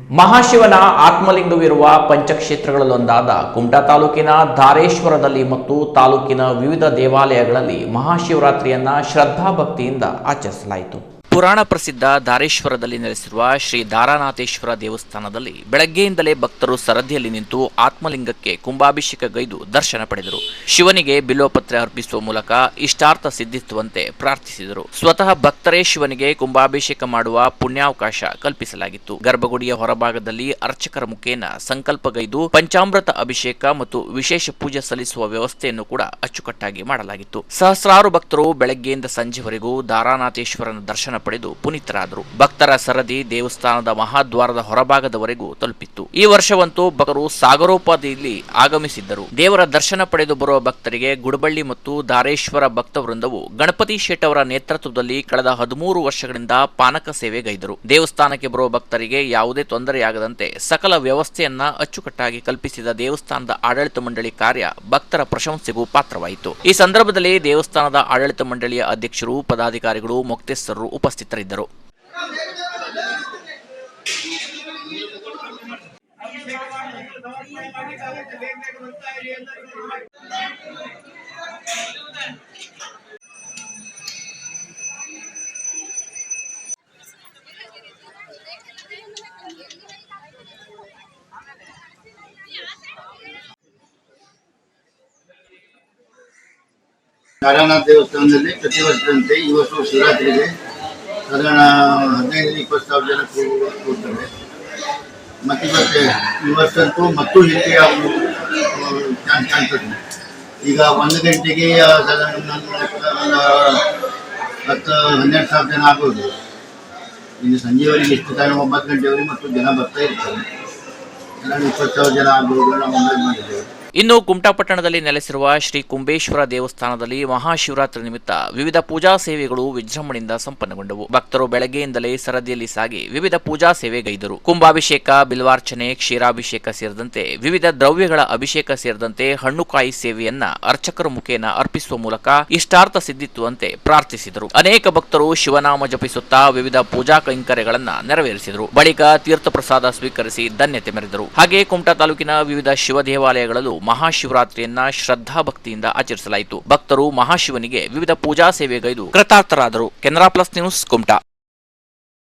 ಮಹಾಶಿವನ ಆತ್ಮಲಿಂಗವಿರುವ ಪಂಚಕ್ಷೇತ್ರಗಳಲ್ಲೊಂದಾದ ಕುಮಟಾ ತಾಲೂಕಿನ ಧಾರೇಶ್ವರದಲ್ಲಿ ಮತ್ತು ತಾಲೂಕಿನ ವಿವಿಧ ದೇವಾಲಯಗಳಲ್ಲಿ ಮಹಾಶಿವರಾತ್ರಿಯನ್ನ ಶ್ರದ್ಧಾಭಕ್ತಿಯಿಂದ ಆಚರಿಸಲಾಯಿತು. ಪುರಾಣ ಪ್ರಸಿದ್ಧ ಧಾರೇಶ್ವರದಲ್ಲಿ ನೆಲೆಸಿರುವ ಶ್ರೀ ದಾರಾನಾಥೇಶ್ವರ ದೇವಸ್ಥಾನದಲ್ಲಿ ಬೆಳಗ್ಗೆಯಿಂದಲೇ ಭಕ್ತರು ಸರದಿಯಲ್ಲಿ ನಿಂತು ಆತ್ಮಲಿಂಗಕ್ಕೆ ಕುಂಭಾಭಿಷೇಕಗೈದು ದರ್ಶನ ಪಡೆದರು. ಶಿವನಿಗೆ ಬಿಲ್ವಪತ್ರೆ ಅರ್ಪಿಸುವ ಮೂಲಕ ಇಷ್ಟಾರ್ಥ ಸಿದ್ಧಿಸುವಂತೆ ಪ್ರಾರ್ಥಿಸಿದರು. ಸ್ವತಃ ಭಕ್ತರೇ ಶಿವನಿಗೆ ಕುಂಭಾಭಿಷೇಕ ಮಾಡುವ ಪುಣ್ಯಾವಕಾಶ ಕಲ್ಪಿಸಲಾಗಿತ್ತು. ಗರ್ಭಗುಡಿಯ ಹೊರಭಾಗದಲ್ಲಿ ಅರ್ಚಕರ ಮುಖೇನ ಸಂಕಲ್ಪಗೈದು ಪಂಚಾಮೃತ ಅಭಿಷೇಕ ಮತ್ತು ವಿಶೇಷ ಪೂಜೆ ಸಲ್ಲಿಸುವ ವ್ಯವಸ್ಥೆಯನ್ನು ಕೂಡ ಅಚ್ಚುಕಟ್ಟಾಗಿ ಮಾಡಲಾಗಿತ್ತು. ಸಹಸ್ರಾರು ಭಕ್ತರು ಬೆಳಗ್ಗೆಯಿಂದ ಸಂಜೆವರೆಗೂ ದಾರಾನಾಥೇಶ್ವರನ ದರ್ಶನ ಪಡೆದು ಪುನೀತರಾದರು. ಭಕ್ತರ ಸರದಿ ದೇವಸ್ಥಾನದ ಮಹಾದ್ವಾರದ ಹೊರಭಾಗದವರೆಗೂ ತಲುಪಿತ್ತು. ಈ ವರ್ಷವಂತೂ ಭಕ್ತರು ಸಾಗರೋಪಾದಿಯಲ್ಲಿ ಆಗಮಿಸಿದ್ದರು. ದೇವರ ದರ್ಶನ ಪಡೆದು ಬರುವ ಭಕ್ತರಿಗೆ ಗುಡಬಳ್ಳಿ ಮತ್ತು ಧಾರೇಶ್ವರ ಭಕ್ತ ವೃಂದವು ಗಣಪತಿ ಶೆಟ್ ಅವರ ನೇತೃತ್ವದಲ್ಲಿ ಕಳೆದ 13 ವರ್ಷಗಳಿಂದ ಪಾನಕ ಸೇವೆಗೈದರು. ದೇವಸ್ಥಾನಕ್ಕೆ ಬರುವ ಭಕ್ತರಿಗೆ ಯಾವುದೇ ತೊಂದರೆಯಾಗದಂತೆ ಸಕಲ ವ್ಯವಸ್ಥೆಯನ್ನ ಅಚ್ಚುಕಟ್ಟಾಗಿ ಕಲ್ಪಿಸಿದ ದೇವಸ್ಥಾನದ ಆಡಳಿತ ಮಂಡಳಿ ಕಾರ್ಯ ಭಕ್ತರ ಪ್ರಶಂಸೆಗೂ ಪಾತ್ರವಾಯಿತು. ಈ ಸಂದರ್ಭದಲ್ಲಿ ದೇವಸ್ಥಾನದ ಆಡಳಿತ ಮಂಡಳಿಯ ಅಧ್ಯಕ್ಷರು, ಪದಾಧಿಕಾರಿಗಳು, ಮೊಕ್ತೇಸರರು ಉಪಸ್ಥಿತರಿದ್ದರು. ದಾರಾನಾಥ ದೇವಸ್ಥಾನದಲ್ಲಿ ಪ್ರತಿ ವರ್ಷದಂತೆ ಈ ವರ್ಷ ಶಿವರಾತ್ರಿಗೆ ಸಾಧಾರಣ 15-20 ಸಾವಿರ ಜನ ಕೂಡ್ತಾರೆ. ಮತ್ತೆ ಈ ವರ್ಷಂತೂ ಮತ್ತು ಹೆಚ್ಚಿಗೆ ಚಾನ್ಸ್ ಕಾಣ್ತದೆ. ಈಗ 1 ಗಂಟೆಗೆ ಸಾಧಾರಣ 10-12 ಸಾವಿರ ಜನ ಆಗ್ಬೋದು. ಇನ್ನು ಸಂಜೆವರೆಗೆ ಎಷ್ಟು ಟೈಮ್ 9 ಗಂಟೆವರೆಗೆ ಮತ್ತು ಜನ ಬರ್ತಾ ಇರ್ತಾರೆ. 20 ಸಾವಿರ ಜನ ಆಗ್ಬೋದು ನಾವು ಅಂದಾಜು ಮಾಡಿದ್ದೇವೆ. ಇನ್ನು ಕುಮಟಾ ಪಟ್ಟಣದಲ್ಲಿ ನೆಲೆಸಿರುವ ಶ್ರೀ ಕುಂಬೇಶ್ವರ ದೇವಸ್ಥಾನದಲ್ಲಿ ಮಹಾಶಿವರಾತ್ರಿ ನಿಮಿತ್ತ ವಿವಿಧ ಪೂಜಾ ಸೇವೆಗಳು ವಿಜೃಂಭಣೆಯಿಂದ ಸಂಪನ್ನಗೊಂಡವು. ಭಕ್ತರು ಬೆಳಗ್ಗೆಯಿಂದಲೇ ಸರದಿಯಲ್ಲಿ ಸಾಗಿ ವಿವಿಧ ಪೂಜಾ ಸೇವೆಗೈದರು. ಕುಂಭಾಭಿಷೇಕ, ಬಿಲ್ವಾರ್ಚನೆ, ಕ್ಷೀರಾಭಿಷೇಕ ಸೇರಿದಂತೆ ವಿವಿಧ ದ್ರವ್ಯಗಳ ಅಭಿಷೇಕ ಸೇರಿದಂತೆ ಹಣ್ಣುಕಾಯಿ ಸೇವೆಯನ್ನ ಅರ್ಚಕರ ಮುಖೇನ ಅರ್ಪಿಸುವ ಮೂಲಕ ಇಷ್ಟಾರ್ಥ ಸಿದ್ಧಿಸುವಂತೆ ಪ್ರಾರ್ಥಿಸಿದರು. ಅನೇಕ ಭಕ್ತರು ಶಿವನಾಮ ಜಪಿಸುತ್ತಾ ವಿವಿಧ ಪೂಜಾ ಕೈಂಕರ್ಯಗಳನ್ನ ನೆರವೇರಿಸಿದರು. ಬಳಿಕ ತೀರ್ಥ ಪ್ರಸಾದ ಸ್ವೀಕರಿಸಿ ಧನ್ಯತೆ ಮೆರೆದರು. ಹಾಗೆ ಕುಮಟಾ ತಾಲೂಕಿನ ವಿವಿಧ ಶಿವ ದೇವಾಲಯಗಳಲ್ಲೂ ಮಹಾಶಿವರಾತ್ರಿಯನ್ನ ಶ್ರದ್ಧಾಭಕ್ತಿಯಿಂದ ಆಚರಿಸಲಾಯಿತು. ಭಕ್ತರು ಮಹಾಶಿವನಿಗೆ ವಿವಿಧ ಪೂಜಾ ಸೇವೆಗೈದು ಕೃತಾರ್ಥರಾದರು. Canara plus news, Kumta.